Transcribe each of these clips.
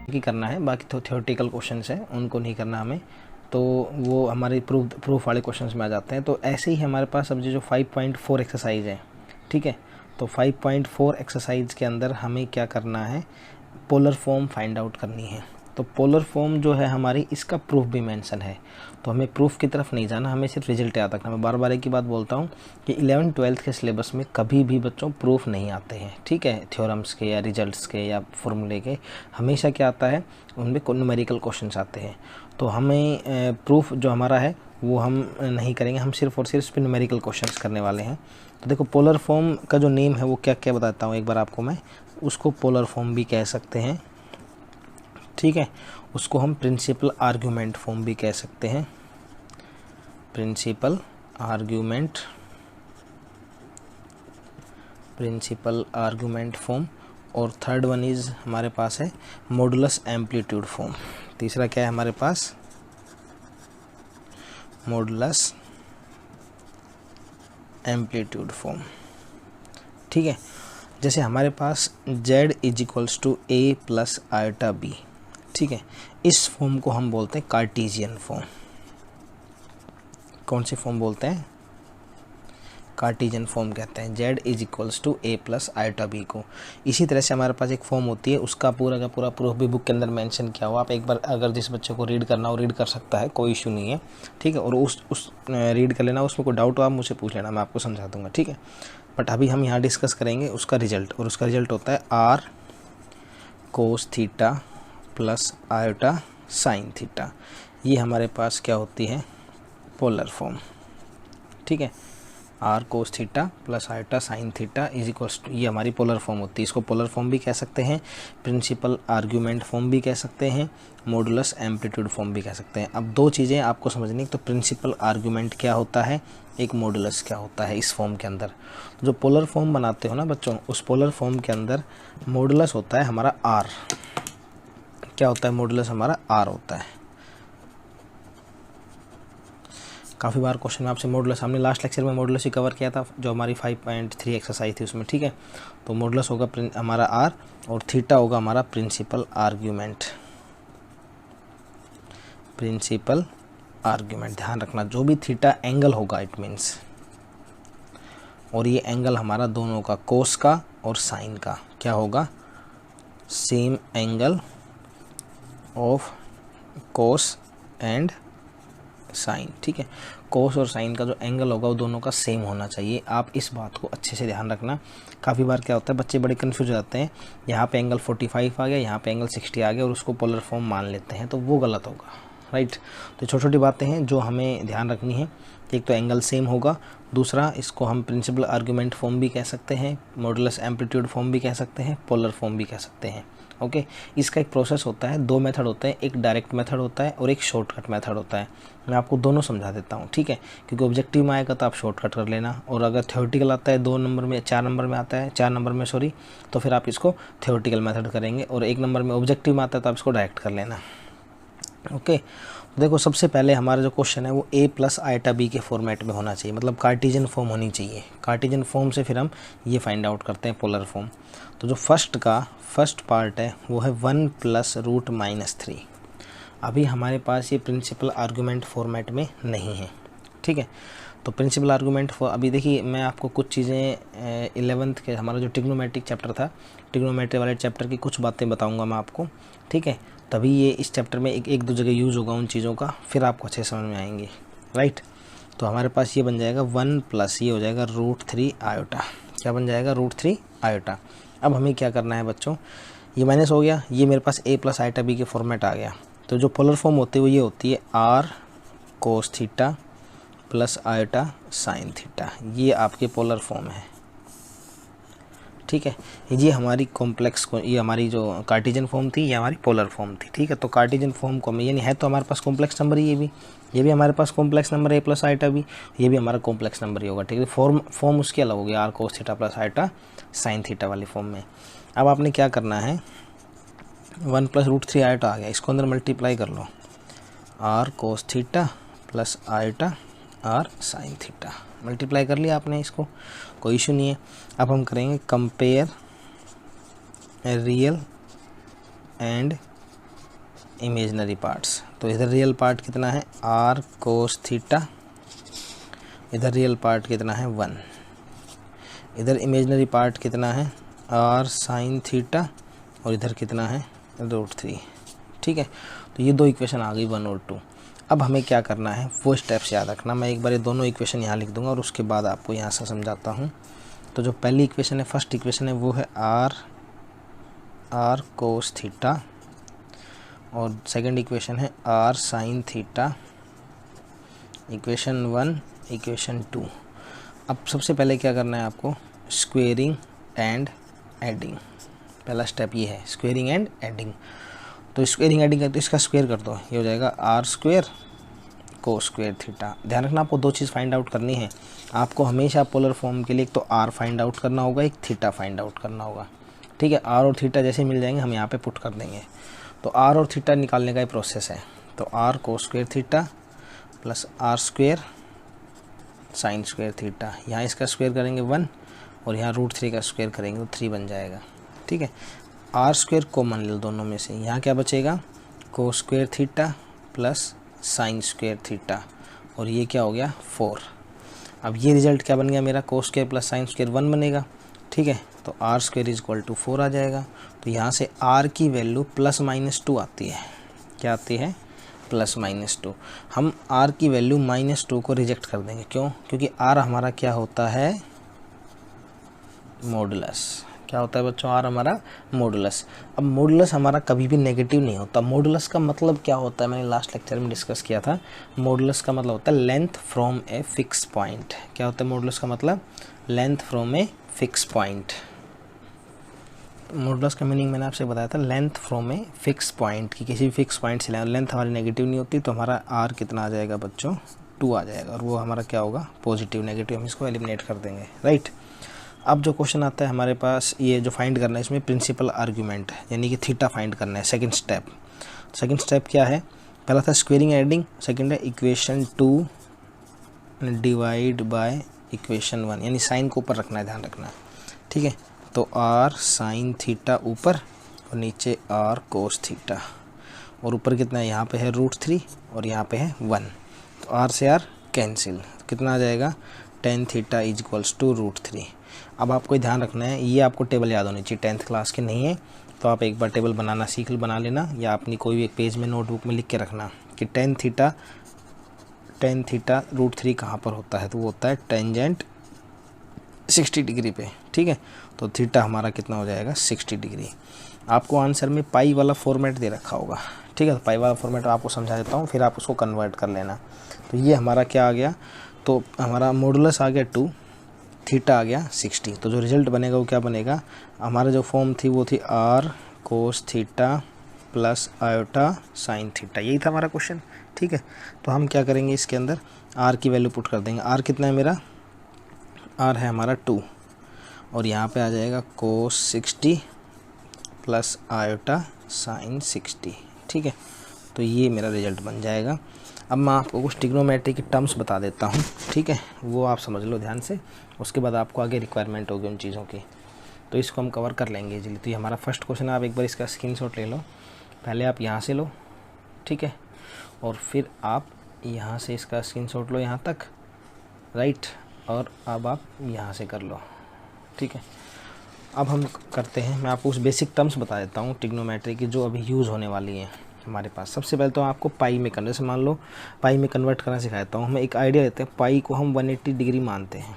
की करना है, बाकी तो थ्योरेटिकल क्वेश्चंस हैं उनको नहीं करना हमें, तो वो हमारे प्रूफ वाले क्वेश्चंस में आ जाते हैं। तो ऐसे ही हमारे पास अब जो 5.4 एक्सरसाइज है, ठीक है, तो 5.4 एक्सरसाइज के अंदर हमें क्या करना है, पोलर फॉर्म फाइंड आउट करनी है। तो पोलर फॉर्म जो है हमारी, इसका प्रूफ भी मेंशन है, तो हमें प्रूफ की तरफ नहीं जाना, हमें सिर्फ रिजल्ट याद रखना। मैं बार बार एक ही बात बोलता हूँ कि 11th-12th के सिलेबस में कभी भी बच्चों प्रूफ नहीं आते हैं, ठीक है, थ्योरम्स के या रिजल्ट्स के या फॉर्मूले के, हमेशा क्या आता है, उनमें न्यूमेरिकल क्वेश्चंस आते हैं। तो हमें प्रूफ जो हमारा है वो हम नहीं करेंगे, हम सिर्फ और सिर्फ इस पर न्यूमेरिकल क्वेश्चंस करने वाले हैं। तो देखो पोलर फॉर्म का जो नेम है वो क्या क्या बताता हूँ एक बार आपको मैं, उसको पोलर फॉर्म भी कह सकते हैं, ठीक है, उसको हम प्रिंसिपल आर्ग्यूमेंट फॉर्म भी कह सकते हैं, प्रिंसिपल आर्ग्यूमेंट फॉर्म। और थर्ड वन इज़ हमारे पास है मॉडुलस एम्पलीट्यूड फॉर्म। तीसरा क्या है हमारे पास, मॉडुलस एम्पलीट्यूड फॉर्म, ठीक है। जैसे हमारे पास z = a + i/b, ठीक है, इस फॉर्म को हम बोलते हैं कार्टेशियन फॉर्म। कौन सी फॉर्म बोलते हैं, कार्टेशियन फॉर्म कहते हैं, z = a + i/b को। इसी तरह से हमारे पास एक फॉर्म होती है, उसका पूरा का पूरा प्रूफ भी बुक के अंदर मेंशन किया हुआ, आप एक बार अगर जिस बच्चे को रीड करना हो रीड कर सकता है, कोई इशू नहीं है, ठीक है, और उस रीड कर लेना, उसमें कोई डाउट हो आप मुझसे पूछ लेना, मैं आपको समझा दूंगा, ठीक है। बट अभी हम यहाँ डिस्कस करेंगे उसका रिजल्ट, और उसका रिजल्ट होता है r cos θ + i sin θ। ये हमारे पास क्या होती है, पोलर फॉर्म, ठीक है, r cos θ + i sin θ = ये हमारी पोलर फॉर्म होती है। इसको पोलर फॉर्म भी कह सकते हैं, प्रिंसिपल आर्ग्यूमेंट फॉर्म भी कह सकते हैं, मॉडुलस एम्पलीट्यूड फॉर्म भी कह सकते हैं। अब दो चीज़ें आपको समझनी, तो प्रिंसिपल आर्ग्यूमेंट क्या होता है, एक मॉडुलस क्या होता है इस फॉर्म के अंदर। जो पोलर फॉर्म बनाते हो ना बच्चों, उस पोलर फॉर्म के अंदर मॉडुलस होता है हमारा r, क्या होता है, मॉडुलस हमारा r होता है। काफ़ी बार क्वेश्चन में आपसे मॉडुलस, हमने लास्ट लेक्चर में मॉडुलस ही कवर किया था, जो हमारी 5.3 एक्सरसाइज थी उसमें, ठीक है। तो मॉडुलस होगा हमारा r, और थीटा होगा हमारा प्रिंसिपल आर्ग्यूमेंट, ध्यान रखना, जो भी थीटा एंगल होगा इट मीन्स, और ये एंगल हमारा दोनों का, कोस का और साइन का, क्या होगा, same angle of cos and sine, ठीक है। कोस और साइन का जो एंगल होगा वो दोनों का सेम होना चाहिए, आप इस बात को अच्छे से ध्यान रखना। काफ़ी बार क्या होता है, बच्चे बड़े कन्फ्यूज हो जाते हैं, यहाँ पे एंगल 45 आ गया, यहाँ पे एंगल 60 आ गया, और उसको पोलर फॉर्म मान लेते हैं, तो वो गलत होगा, राइट। तो छोटी छोटी बातें हैं जो हमें ध्यान रखनी है, एक तो एंगल सेम होगा, दूसरा इसको हम प्रिंसिपल आर्ग्यूमेंट फॉर्म भी कह सकते हैं, मॉडुलस एम्पलीट्यूड फॉर्म भी कह सकते हैं, पोलर फॉर्म भी कह सकते हैं, ओके। इसका एक प्रोसेस होता है, दो मेथड होते हैं, एक डायरेक्ट मेथड होता है और एक शॉर्टकट मेथड होता है। मैं आपको दोनों समझा देता हूँ, ठीक है, क्योंकि ऑब्जेक्टिव में आएगा तो आप शॉर्टकट कर लेना, और अगर थ्योरेटिकल आता है 2 नंबर में, 4 नंबर में आता है, 4 नंबर में सॉरी, तो फिर आप इसको थ्योरेटिकल मेथड करेंगे, और 1 नंबर में ऑब्जेक्टिव में आता है तो आप इसको डायरेक्ट कर लेना, ओके। देखो सबसे पहले हमारा जो क्वेश्चन है वो a + i/b के फॉर्मेट में होना चाहिए, मतलब कार्टेशियन फॉर्म होनी चाहिए। कार्टेशियन फॉर्म से फिर हम ये फाइंड आउट करते हैं पोलर फॉर्म। तो जो फर्स्ट पार्ट है वो है 1 + √-3। अभी हमारे पास ये प्रिंसिपल आर्गूमेंट फॉर्मेट में नहीं है, ठीक है। तो प्रिंसिपल आर्गूमेंट अभी देखिए, मैं आपको कुछ चीज़ें 11th के हमारा जो ट्रिग्नोमेट्रिक चैप्टर था, ट्रिग्नोमेट्री वाले चैप्टर की कुछ बातें बताऊंगा मैं आपको, ठीक है, तभी ये इस चैप्टर में एक दो जगह यूज़ होगा उन चीज़ों का, फिर आपको अच्छे समझ में आएंगे, राइट। तो हमारे पास ये बन जाएगा 1 + ये हो जाएगा √3 आयोटा, क्या बन जाएगा, √3 आयोटा। अब हमें क्या करना है बच्चों, ये माइनस हो गया, ये मेरे पास a + i/b के फॉर्मेट आ गया। तो जो पोलर फॉर्म होती है वो ये होती है r cos θ + i sin θ, ये आपके पोलर फॉर्म है, ठीक है। ये हमारी कॉम्प्लेक्स को, ये हमारी जो कार्टेशियन फॉर्म थी, ये हमारी पोलर फॉर्म थी, ठीक है। तो कार्टेशियन फॉर्म को यानी है तो हमारे पास कॉम्प्लेक्स नंबर, ये भी हमारे पास कॉम्प्लेक्स नंबर a + i/b, ये भी हमारा कॉम्प्लेक्स नंबर ही होगा, ठीक है। फॉर्म उसकी अलग होगी, r cos θ + i sin θ वाली फॉर्म में। अब आपने क्या करना है, 1 + √3 आयोटा आ गया, इसको अंदर मल्टीप्लाई कर लो, r cos θ + i r sin θ, multiply कर लिया आपने इसको, कोई इशू नहीं है। अब हम करेंगे compare real and imaginary parts, तो इधर रियल पार्ट कितना है r कोस थीटा, इधर रियल पार्ट कितना है 1, इधर इमेजनरी पार्ट कितना है r साइन थीटा, और इधर कितना है √3। ठीक है, तो ये दो इक्वेशन आ गई 1 और 2। अब हमें क्या करना है वो स्टेप्स याद रखना। मैं एक बार ये दोनों इक्वेशन यहाँ लिख दूंगा और उसके बाद आपको यहाँ से समझाता हूँ। तो जो पहली इक्वेशन है, फर्स्ट इक्वेशन है, वो है r कोस थीटा, और सेकंड इक्वेशन है r sine theta, equation 1, equation 2। अब सबसे पहले क्या करना है आपको, स्क्वेयरिंग एंड एडिंग। पहला स्टेप ये है, स्क्वेयरिंग एंड एडिंग। तो स्क्वेयरिंग एडिंग करते इसका स्क्वेयर कर दो, ये हो जाएगा r square cos square theta. ध्यान रखना आपको दो चीज़ फाइंड आउट करनी है। आपको हमेशा पोलर फॉर्म के लिए एक तो r फाइंड आउट करना होगा, एक थीटा फाइंड आउट करना होगा। ठीक है, r और थीटा जैसे मिल जाएंगे हम यहाँ पे पुट कर देंगे। तो r और थीटा निकालने का ही प्रोसेस है। तो r कोस square theta plus r square sine square theta, यहाँ इसका स्क्वेयर करेंगे 1 और यहाँ √3 का स्क्वेयर करेंगे तो 3 बन जाएगा। ठीक है, r स्क्वेयर कॉमन ले लो दोनों में से, यहाँ क्या बचेगा कोस square theta plus sine square theta, और ये क्या हो गया 4। अब ये रिजल्ट क्या बन गया मेरा, cos square plus sine square 1 बनेगा। ठीक है, तो r square is equal to 4 आ जाएगा। तो यहाँ से r की वैल्यू +-2 आती है। क्या आती है, +-2। हम r की वैल्यू -2 को रिजेक्ट कर देंगे। क्यों, क्योंकि r हमारा क्या होता है मॉडुलस। क्या होता है बच्चों, r हमारा मॉडुलस। अब मॉडुलस हमारा कभी भी नेगेटिव नहीं होता। मॉडुलस का मतलब क्या होता है, मैंने लास्ट लेक्चर में डिस्कस किया था। मॉडुलस का मतलब होता है length from a fix point. क्या होता है मॉडुलस का मतलब, length from a fix point. Modulus का मीनिंग मैंने आपसे बताया था, length from a fix point, की किसी भी फिक्स पॉइंट से लेंथ हमारी नेगेटिव नहीं होती, तो हमारा r कितना आ जाएगा बच्चों 2 आ जाएगा, और वो हमारा क्या होगा पॉजिटिव। नेगेटिव हम इसको एलिमिनेट कर देंगे। राइट, अब जो क्वेश्चन आता है हमारे पास, ये जो फाइंड करना है इसमें प्रिंसिपल आर्ग्यूमेंट, यानी कि थीटा फाइंड करना है। सेकंड स्टेप क्या है, पहला था स्क्वेयरिंग एडिंग, सेकंड है इक्वेशन 2 डिवाइड बाय इक्वेशन 1, यानी साइन को ऊपर रखना है, ध्यान रखना। ठीक है, तो r साइन थीटा ऊपर और नीचे r कोस थीटा, और ऊपर कितना है, यहाँ पे है √3 और यहाँ पे है 1, तो r से r कैंसिल, कितना आ जाएगा tan theta is equals to √3। अब आपको ध्यान रखना है, ये आपको टेबल याद होनी चाहिए, 10th क्लास के नहीं है तो आप एक बार टेबल बनाना बना लेना, या अपनी कोई भी एक पेज में नोटबुक में लिख के रखना कि tan थीटा √3 कहाँ पर होता है, तो वो होता है टेंजेंट 60 डिग्री पे। ठीक है, तो थीटा हमारा कितना हो जाएगा 60 डिग्री। आपको आंसर में पाई वाला फॉर्मेट दे रखा होगा। ठीक है, तो पाई वाला फॉर्मेट आपको समझा देता हूँ, फिर आप उसको कन्वर्ट कर लेना। तो ये हमारा क्या आ गया, तो हमारा मॉडुलस आ गया 2, थीटा आ गया 60। तो जो रिजल्ट बनेगा वो क्या बनेगा, हमारा जो फॉर्म थी वो थी r कोस theta plus iota sine theta, यही था हमारा क्वेश्चन। ठीक है, तो हम क्या करेंगे, इसके अंदर r की वैल्यू पुट कर देंगे। r कितना है मेरा, r है हमारा 2, और यहाँ पे आ जाएगा कोस 60 प्लस आयोटा साइन 60। ठीक है, तो ये मेरा रिजल्ट बन जाएगा। अब मैं आपको कुछ ट्रिग्नोमेट्री की टर्म्स बता देता हूँ। ठीक है, वो आप समझ लो ध्यान से, उसके बाद आपको आगे रिक्वायरमेंट होगी उन चीज़ों की, तो इसको हम कवर कर लेंगे इजीली। तो ये हमारा फर्स्ट क्वेश्चन है, आप एक बार इसका स्क्रीनशॉट ले लो। पहले आप यहाँ से लो, ठीक है, और फिर आप यहाँ से इसका स्क्रीनशॉट लो यहाँ तक, राइट, और अब आप यहाँ से कर लो। ठीक है, अब हम करते हैं, मैं आपको उस बेसिक टर्म्स बता देता हूँ ट्रिग्नोमेट्री की जो अभी यूज़ होने वाली हैं हमारे पास। सबसे पहले तो आपको पाई में करना, जैसे मान लो पाई में कन्वर्ट करना सिखाता हूँ। हमें एक आइडिया लेते हैं, पाई को हम 180 डिग्री मानते हैं।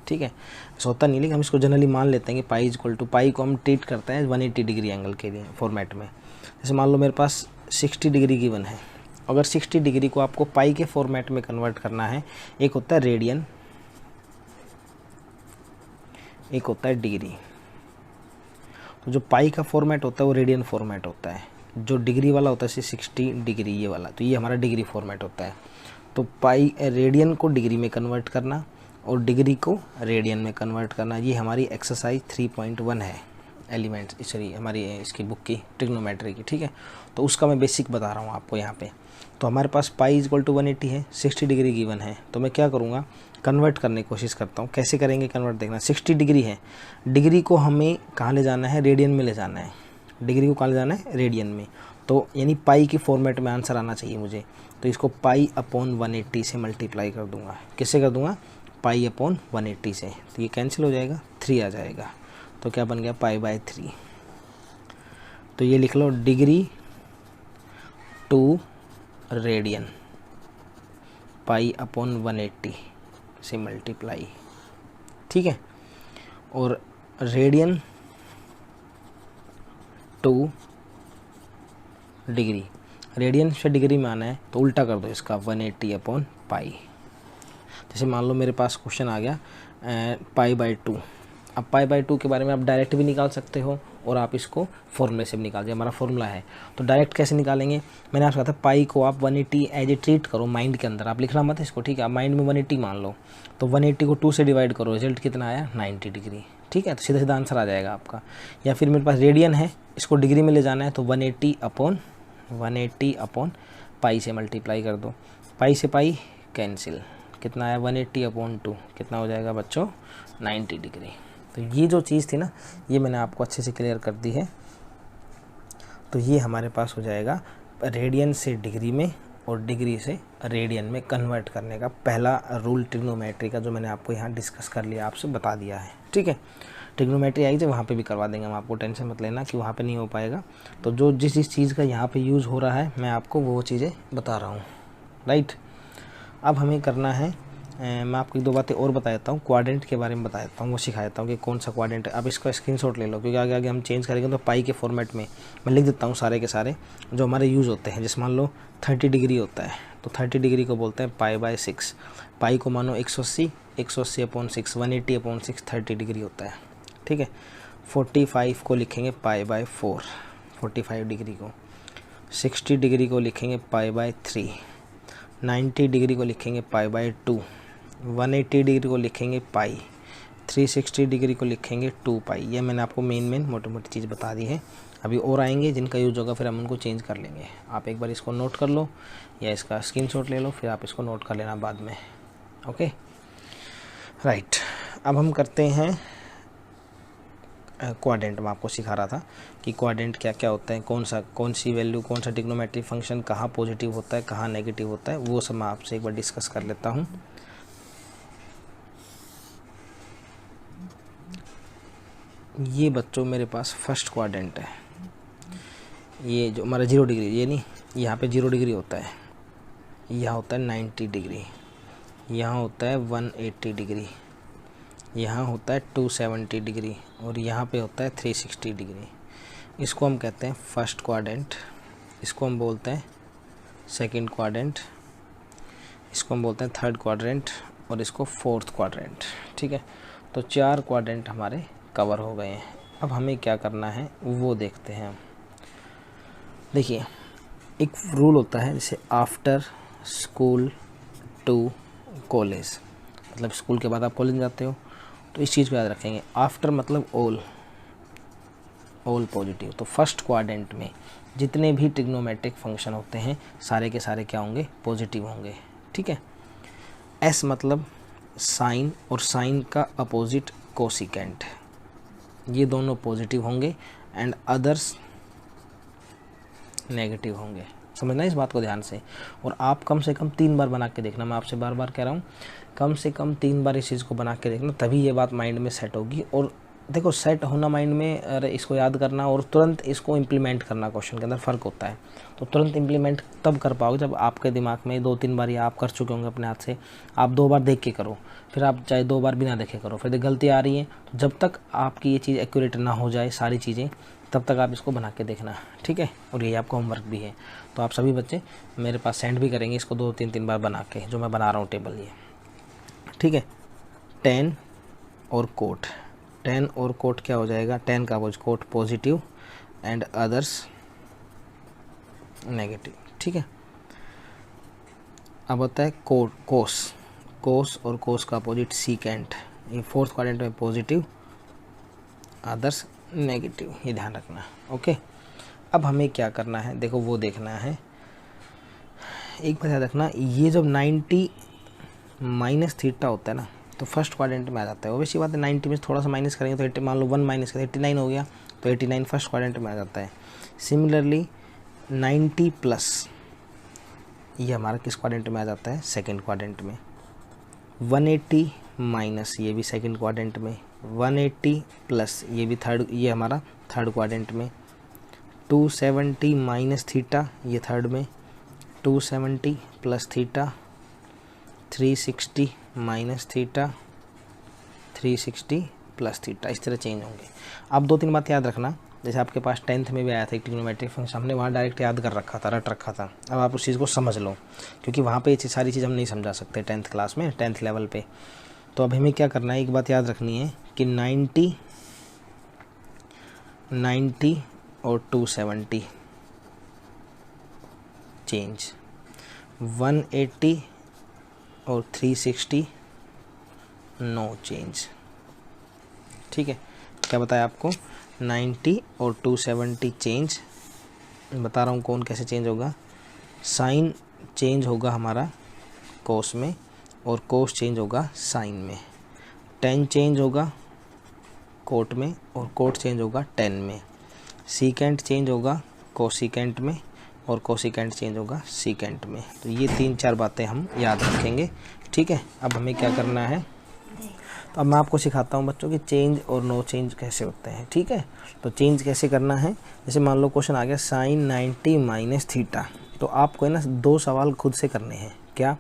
ठीक है, ऐसा होता नहीं, लेकिन हम इसको जनरली मान लेते हैं कि पाई इज इक्वल टू, पाई को हम ट्रीट करते हैं 180 डिग्री एंगल के लिए फॉर्मेट में। जैसे मान लो मेरे पास 60 डिग्री गिवन है, अगर 60 डिग्री को आपको पाई के फॉर्मेट में कन्वर्ट करना है, एक होता है रेडियन, एक होता है डिग्री। तो जो पाई का फॉर्मेट होता है वो रेडियन फॉर्मेट होता है, जो डिग्री वाला होता है 60 डिग्री ये वाला, तो ये हमारा डिग्री फॉर्मेट होता है। तो पाई रेडियन को डिग्री में कन्वर्ट करना और डिग्री को रेडियन में कन्वर्ट करना, ये हमारी एक्सरसाइज 3.1 है एलिमेंट्स, सॉरी हमारी इसकी बुक की ट्रिग्नोमेट्री की। ठीक है, तो उसका मैं बेसिक बता रहा हूँ आपको यहाँ पे। तो हमारे पास पाई इज इक्वल टू 180 है, 60 डिग्री गिवन है, तो मैं क्या करूँगा, कन्वर्ट करने की कोशिश करता हूँ। कैसे करेंगे कन्वर्ट, देखना। 60 डिग्री है, डिग्री को हमें कहाँ ले जाना है, रेडियन में ले जाना है। डिग्री को कहाँ ले जाना है, रेडियन में। तो यानी पाई के फॉर्मेट में आंसर आना चाहिए मुझे, तो इसको पाई अपॉन 180 से मल्टीप्लाई कर दूंगा। किससे कर दूंगा? पाई अपॉन 180 से। तो ये कैंसिल हो जाएगा, 3 आ जाएगा, तो क्या बन गया? Pi by 3। तो ये लिख लो degree to radian, pi upon 180 से मल्टीप्लाई, ठीक है। और रेडियन टू डिग्री, रेडियन से डिग्री में आना है तो उल्टा कर दो इसका, 180 अपॉन पाई। जैसे मान लो मेरे पास क्वेश्चन आ गया पाई बाय 2। अब पाई बाय 2 के बारे में आप डायरेक्ट भी निकाल सकते हो और आप इसको फॉर्मूले से भी निकाल दीजिए। हमारा फॉर्मूला है तो डायरेक्ट कैसे निकालेंगे? मैंने आपसे कहा था पाई को आप 180 एज ए ट्रीट करो माइंड के अंदर, आप लिखना मत इसको, ठीक है। आप माइंड में 180 मान लो, तो 180 को 2 से डिवाइड करो, रिजल्ट कितना आया? 90 डिग्री, ठीक है। तो सीधा सीधा आंसर आ जाएगा आपका। या फिर मेरे पास रेडियन है, इसको डिग्री में ले जाना है तो 180 अपॉन पाई से मल्टीप्लाई कर दो, पाई से पाई कैंसिल, कितना आया? 180 अपॉन 2, कितना हो जाएगा बच्चों? 90 डिग्री। तो ये जो चीज़ थी ना, ये मैंने आपको अच्छे से क्लियर कर दी है। तो ये हमारे पास हो जाएगा रेडियन से डिग्री में और डिग्री से रेडियन में कन्वर्ट करने का पहला रूल ट्रिग्नोमेट्री का, जो मैंने आपको यहाँ डिस्कस कर लिया, आपसे बता दिया है, ठीक है। ट्रिग्नोमेट्री आई तो वहाँ पे भी करवा देंगे हम, आपको टेंशन मत लेना कि वहाँ पे नहीं हो पाएगा। तो जो जिस चीज़ का यहाँ पे यूज़ हो रहा है मैं आपको वो चीज़ें बता रहा हूँ, राइट। अब हमें करना है, मैं आपको 1-2 बातें और बता देता हूँ, क्वाड्रेंट के बारे में बता देता हूँ, वो सिखा देता हूँ कि कौन सा क्वाड्रेंट है। अब इसका स्क्रीनशॉट ले लो, क्योंकि आगे आगे हम चेंज करेंगे तो पाई के फॉर्मेट में मैं लिख देता हूँ सारे के सारे जो हमारे यूज़ होते हैं। जैसे मान लो 30 डिग्री होता है, तो 30 डिग्री को बोलते हैं पाई बाय 6। पाई को मानो 180 अपॉन 6, 180 अपॉन 6 30 डिग्री होता है, ठीक है। 45 को लिखेंगे पाई बाय 4, 45 डिग्री को। 60 डिग्री को लिखेंगे पाई बाय 3, 90 डिग्री को लिखेंगे पाई बाय 2, 180 डिग्री को लिखेंगे पाई, 360 डिग्री को लिखेंगे 2 पाई। ये मैंने आपको मेन मोटी मोटी चीज़ बता दी है। अभी और आएंगे जिनका यूज होगा, फिर हम उनको चेंज कर लेंगे। आप एक बार इसको नोट कर लो या इसका स्क्रीनशॉट ले लो, फिर आप इसको नोट कर लेना बाद में, ओके, राइट। अब हम करते हैं क्वाड्रेंट। मैं आपको सिखा रहा था कि क्वाड्रेंट क्या क्या होता है, कौन सी वैल्यू, कौन सा ट्रिग्नोमेट्रिक फंक्शन कहाँ पॉजिटिव होता है, कहाँ नेगेटिव होता है, वो सब मैं आपसे एक बार डिस्कस कर लेता हूँ। ये बच्चों मेरे पास फर्स्ट क्वाड्रेंट है, ये जो हमारा 0 डिग्री, ये नहीं, यहाँ पे 0 डिग्री होता है, यहाँ होता है 90 डिग्री, यहाँ होता है 180 डिग्री, यहाँ होता है 270 डिग्री और यहाँ पे होता है 360 डिग्री। इसको हम कहते हैं फर्स्ट क्वाड्रेंट, इसको हम बोलते हैं सेकंड क्वाड्रेंट, इसको हम बोलते हैं थर्ड क्वाड्रेंट और इसको फोर्थ क्वाड्रेंट, ठीक है। तो 4 क्वाड्रेंट हमारे कवर हो गए हैं। अब हमें क्या करना है वो देखते हैं। देखिए एक रूल होता है, जैसे आफ्टर स्कूल टू कॉलेज, मतलब स्कूल के बाद आप कॉलेज जाते हो, तो इस चीज़ को याद रखेंगे। आफ्टर मतलब ऑल पॉजिटिव। तो फर्स्ट क्वाड्रेंट में जितने भी ट्रिग्नोमेट्रिक फंक्शन होते हैं सारे के सारे क्या होंगे? पॉजिटिव होंगे, ठीक है। एस मतलब साइन और साइन का अपोजिट कोसिकेंट, ये दोनों पॉजिटिव होंगे एंड अदर्स नेगेटिव होंगे। समझना इस बात को ध्यान से। और आप कम से कम 3 बार बना के देखना, मैं आपसे बार बार कह रहा हूँ, कम से कम 3 बार इस चीज़ को बना के देखना, तभी ये बात माइंड में सेट होगी। और देखो सेट होना माइंड में, अरे इसको याद करना और तुरंत इसको इम्प्लीमेंट करना क्वेश्चन के अंदर फ़र्क होता है। तो तुरंत इम्प्लीमेंट तब कर पाओगे जब आपके दिमाग में 2-3 बार या आप कर चुके होंगे अपने हाथ से। आप 2 बार देख के करो, फिर आप चाहे 2 बार बिना देखे करो, फिर गलती आ रही है तो जब तक आपकी ये चीज़ एक्यूरेट ना हो जाए सारी चीज़ें, तब तक आप इसको बना के देखना, ठीक है। और ये आपका होमवर्क भी है, तो आप सभी बच्चे मेरे पास सेंड भी करेंगे इसको 2-3 बार बना के, जो मैं बना रहा हूँ टेबल ये, ठीक है। 10 और कोट, 10 और कोट क्या हो जाएगा? 10 का cot positive and others negative, ठीक है। अब होता है कोस और कोस का अपोजिट सीकेंट, ये फोर्थ क्वाड्रेंट में पॉजिटिव अदर्स नेगेटिव, ये ध्यान रखना, ओके। अब हमें क्या करना है, देखो वो देखना है। एक बात याद रखना, ये जब 90 माइनस थीटा होता है ना, तो फर्स्ट क्वाड्रेंट में आ जाता है। वैसी बात है 90 में थोड़ा सा माइनस करेंगे तो मान लो 1 माइनस करें 89 हो गया, तो 89 फर्स्ट क्वाड्रेंट में आ जाता है। सिमिलरली 90 प्लस, ये हमारा किस क्वाड्रेंट में आ जाता है, सेकंड क्वाड्रेंट में। 180 माइनस, ये भी सेकंड क्वाड्रेंट में। 180 प्लस, ये भी थर्ड, ये हमारा थर्ड क्वाड्रेंट में। 270 माइनस थीटा, ये थर्ड में। 270 plus theta. 360 minus theta, 360 plus theta, इस तरह चेंज होंगे। अब 2-3 बात याद रखना, जैसे आपके पास 10th में भी आया था ट्रिग्नोमेट्रिक फंक्शन, हमने वहाँ डायरेक्ट याद कर रखा था, रट रखा था। अब आप उस चीज़ को समझ लो, क्योंकि वहाँ पे ये सारी चीज़ हम नहीं समझा सकते 10th क्लास में, 10th लेवल पे। तो अब हमें क्या करना है, एक बात याद रखनी है कि 90 और 270 चेंज, 180 और 360 नो चेंज। ठीक है, क्या बताया आपको, 90 और 270 चेंज। बता रहा हूँ कौन कैसे चेंज होगा, साइन चेंज होगा हमारा कोस में, और कोस चेंज होगा साइन में। टेन चेंज होगा कोट में, और कोट चेंज होगा टेन में। सीकेंट चेंज होगा कोसिकेंट में, और कोसिकेंट चेंज होगा सीकेंट में। तो ये 3-4 बातें हम याद रखेंगे। ठीक है, अब हमें क्या करना है, तो अब मैं आपको सिखाता हूँ बच्चों कि चेंज और नो चेंज कैसे होते हैं। ठीक है, तो चेंज कैसे करना है, जैसे मान लो क्वेश्चन आ गया साइन 90 माइनस थीटा, तो आपको है ना 2 सवाल खुद से करने हैं। क्या,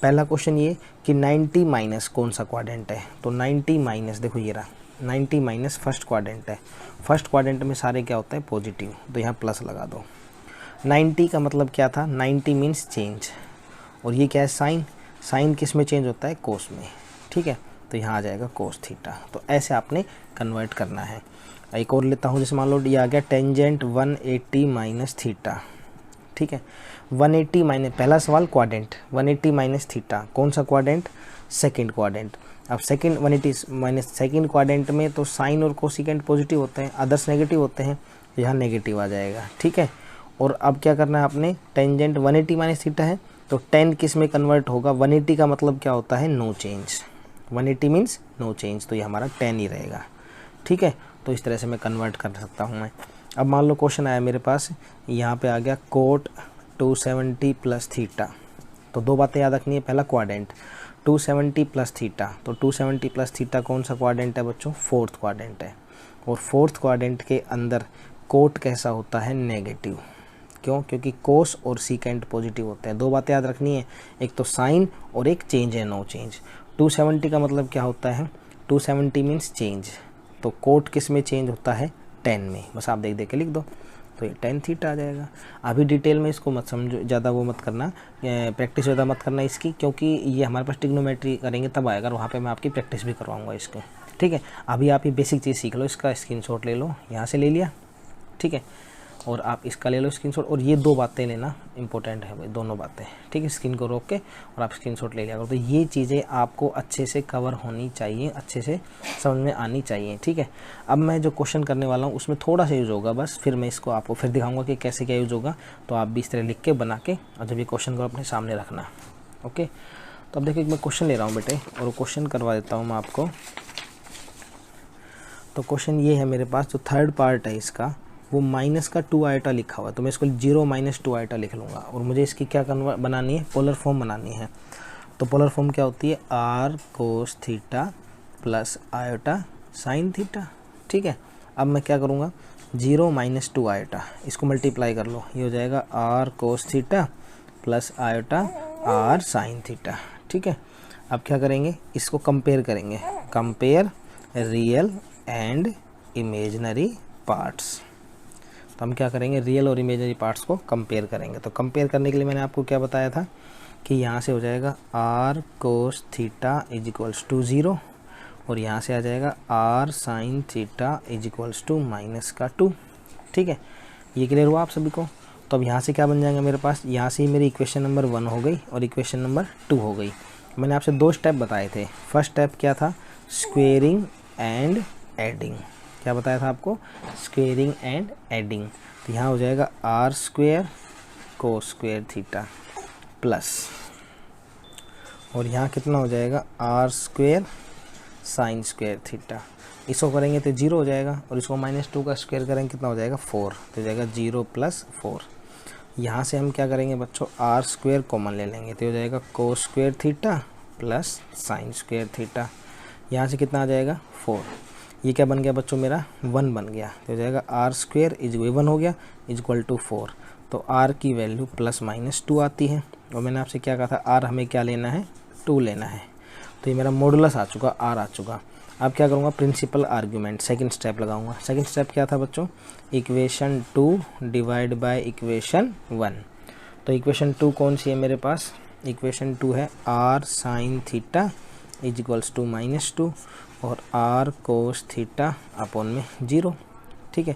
पहला क्वेश्चन ये कि 90 माइनस कौन सा क्वाड्रेंट है, तो 90 माइनस, देखो ये रहा 90 माइनस फर्स्ट क्वाड्रेंट है। फर्स्ट क्वाड्रेंट में सारे क्या होता है, पॉजिटिव, तो यहाँ प्लस लगा दो। 90 का मतलब क्या था, 90 मीन्स चेंज, और ये क्या है, साइन। साइन किस में चेंज होता है, कोस में। ठीक है, तो यहाँ आ जाएगा कोस थीटा। तो ऐसे आपने कन्वर्ट करना है। एक और लेता हूँ, जैसे मान लो ये आ गया टेंजेंट 180 माइनस थीटा। ठीक है, 180 माइनस, पहला सवाल क्वाड्रेंट, 180 माइनस थीटा, कौन सा क्वाड्रेंट, सेकंड क्वाड्रेंट। अब सेकंड 180 माइनस सेकंड क्वाड्रेंट में तो साइन और कोसिकेंट पॉजिटिव होते हैं, अदर्स नेगेटिव होते हैं, तो यहाँ नेगेटिव आ जाएगा। ठीक है, और अब क्या करना है आपने, टेंजेंट 180 माइनस थीटा है, तो 10 किस में कन्वर्ट होगा, 180 का मतलब क्या होता है, no change. 180 means no change, तो ये हमारा 10 ही रहेगा। ठीक है, तो इस तरह से मैं कन्वर्ट कर सकता हूँ मैं। अब मान लो क्वेश्चन आया मेरे पास, यहाँ पे आ गया कोट 270 प्लस थीटा, तो 2 बातें याद रखनी है। पहला क्वाड्रेंट 270 प्लस थीटा, तो 270 प्लस थीटा कौन सा क्वाड्रेंट है बच्चों, फोर्थ क्वाड्रेंट है। और फोर्थ क्वाड्रेंट के अंदर कोट कैसा होता है, नेगेटिव। क्यों, क्योंकि कोस और सीकेंट पॉजिटिव होते हैं। 2 बातें याद रखनी है, एक तो साइन और एक चेंज है, नो चेंज। 270 का मतलब क्या होता है, 270 मीन्स चेंज, तो कोट किस में चेंज होता है, 10 में। बस आप देख देख के लिख दो, तो ये 10 थीटा आ जाएगा। अभी डिटेल में इसको मत समझो, ज़्यादा वो मत करना, प्रैक्टिस ज़्यादा मत करना इसकी, क्योंकि ये हमारे पास ट्रिग्नोमेट्री करेंगे तब आएगा, और वहाँ पे मैं आपकी प्रैक्टिस भी करवाऊँगा इसको। ठीक है, अभी आप ये बेसिक चीज़ सीख लो, इसका स्क्रीनशॉट ले लो, यहाँ से ले लिया। ठीक है, और आप इसका ले लो स्क्रीनशॉट, और ये 2 बातें लेना इंपॉर्टेंट है भाई, दोनों बातें। ठीक है, स्क्रीन को रोक के और आप स्क्रीनशॉट ले लिया करो। तो ये चीज़ें आपको अच्छे से कवर होनी चाहिए, अच्छे से समझ में आनी चाहिए। ठीक है, अब मैं जो क्वेश्चन करने वाला हूँ उसमें थोड़ा सा यूज़ होगा बस, फिर मैं इसको आपको फिर दिखाऊंगा कि कैसे क्या यूज़ होगा। तो आप भी इस तरह लिख के बना के, और जब ये क्वेश्चन को अपने सामने रखना। ओके, तो अब देखिए मैं क्वेश्चन ले रहा हूँ बेटे, और वो क्वेश्चन करवा देता हूँ मैं आपको। तो क्वेश्चन ये है मेरे पास, जो थर्ड पार्ट है इसका, वो माइनस का 2 आइटा लिखा हुआ है, तो मैं इसको 0 माइनस 2 आइटा लिख लूँगा। और मुझे इसकी क्या बनानी है, पोलर फॉर्म बनानी है। तो पोलर फॉर्म क्या होती है, r cos theta plus iota sine theta. ठीक है, अब मैं क्या करूँगा, 0 माइनस 2 आयोटा, इसको मल्टीप्लाई कर लो, ये हो जाएगा r cos theta plus iota r sine theta. ठीक है, अब क्या करेंगे, इसको कंपेयर करेंगे, compare real and imaginary parts. तो हम क्या करेंगे, रियल और इमेजिनरी पार्ट्स को कंपेयर करेंगे। तो कंपेयर करने के लिए मैंने आपको क्या बताया था कि यहाँ से हो जाएगा r cos theta is equals to 0, और यहाँ से आ जाएगा r sine theta is equals to minus का 2। ठीक है, ये क्लियर हुआ आप सभी को। तो अब यहाँ से क्या बन जाएगा मेरे पास, यहाँ से मेरी इक्वेशन नंबर 1 हो गई और इक्वेशन नंबर 2 हो गई। मैंने आपसे 2 स्टेप बताए थे। फर्स्ट स्टेप क्या था, स्क्वेयरिंग एंड एडिंग। क्या बताया था आपको, स्क्वेयरिंग एंड एडिंग। तो यहाँ हो जाएगा r square cos square theta plus, और यहाँ कितना हो जाएगा, r square sine square theta. इसको करेंगे तो 0 हो जाएगा, और इसको -2 का स्क्वेयर करेंगे कितना हो जाएगा, 4, तो हो जाएगा 0 + 4। यहाँ से हम क्या करेंगे बच्चों, आर स्क्वायर कॉमन ले लेंगे तो हो जाएगा cos square theta plus sine square theta. यहाँ से कितना आ जाएगा 4, ये क्या बन गया बच्चों मेरा 1 बन गया तो हो जाएगा आर स्क्वायर इज 1 हो गया इजक्वल टू 4। तो आर की वैल्यू +-2 आती है और मैंने आपसे क्या कहा था आर हमें क्या लेना है 2 लेना है। तो ये मेरा मॉडुलस आ चुका, आर आ चुका। अब क्या करूँगा प्रिंसिपल आर्ग्यूमेंट सेकंड स्टेप लगाऊंगा। सेकंड स्टेप क्या था बच्चों, इक्वेशन 2 डिवाइड बाय इक्वेशन 1। तो इक्वेशन 2 कौन सी है मेरे पास, इक्वेशन 2 है r sine theta is equals to -2 और आर कोस थीटा अपॉन में 0। ठीक है,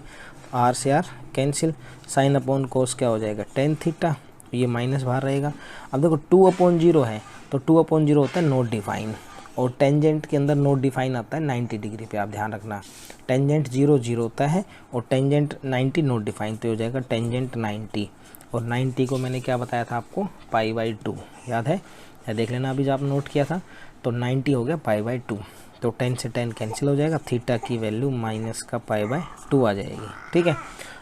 आर से r cancel, sine upon cos क्या हो जाएगा टेन थीटा, ये माइनस बाहर रहेगा। अब देखो 2/0 है तो 2/0 होता है नॉट डिफाइन और टेंजेंट के अंदर नॉट डिफाइन आता है 90 डिग्री पे, आप ध्यान रखना। टेंजेंट 0 होता है और टेंजेंट 90 नॉट डिफाइन, तो हो जाएगा टेंजेंट 90 और 90 को मैंने क्या बताया था आपको π/2, याद है या देख लेना अभी जो आप नोट किया था। तो 90 हो गया π/2, तो 10 से 10 कैंसिल हो जाएगा, थीटा की वैल्यू माइनस का π/2 आ जाएगी। ठीक है,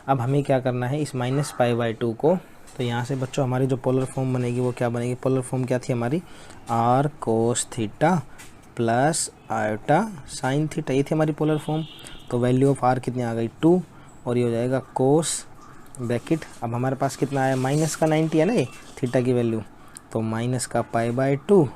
अब हमें क्या करना है इस -π/2 को, तो यहाँ से बच्चों हमारी जो पोलर फॉर्म बनेगी वो क्या बनेगी, पोलर फॉर्म क्या थी हमारी r cos theta plus iota sine theta, ये थी हमारी पोलर फॉर्म। तो वैल्यू ऑफ आर कितनी आ गई 2 और ये हो जाएगा कोस ब्रैकेट। अब हमारे पास कितना आया माइनस का 90 है ना ये थीटा की वैल्यू, तो माइनस का π/2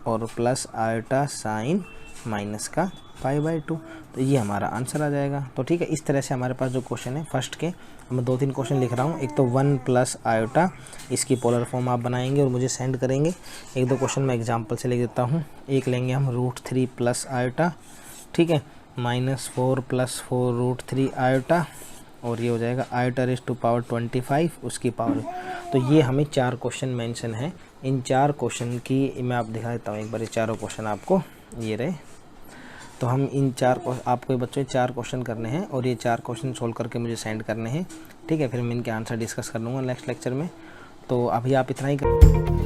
और प्लस आयोटा साइन माइनस का π/2, तो ये हमारा आंसर आ जाएगा। तो ठीक है, इस तरह से हमारे पास जो क्वेश्चन है फर्स्ट के, मैं 2-3 क्वेश्चन लिख रहा हूँ। एक तो 1 प्लस आयोटा, इसकी पोलर फॉर्म आप बनाएंगे और मुझे सेंड करेंगे। 1-2 क्वेश्चन मैं एग्जांपल से लिख देता हूँ। एक लेंगे हम √3 प्लस आयोटा, ठीक है, -4 + 4 √3 आयोटा और ये हो जाएगा आयोटा रेज़ टू पावर 25 उसकी पावर। तो ये हमें 4 क्वेश्चन मेंशन है। इन 4 क्वेश्चन की मैं आप दिखा देता हूँ एक बार, ये चारों क्वेश्चन आपको ये रहे। तो हम इन 4 आपको बच्चों 4 क्वेश्चन करने हैं और ये 4 क्वेश्चन सोल्व करके मुझे सेंड करने हैं। ठीक है, फिर मैं इनके आंसर डिस्कस कर लूँगा नेक्स्ट लेक्चर में। तो अभी आप इतना ही कर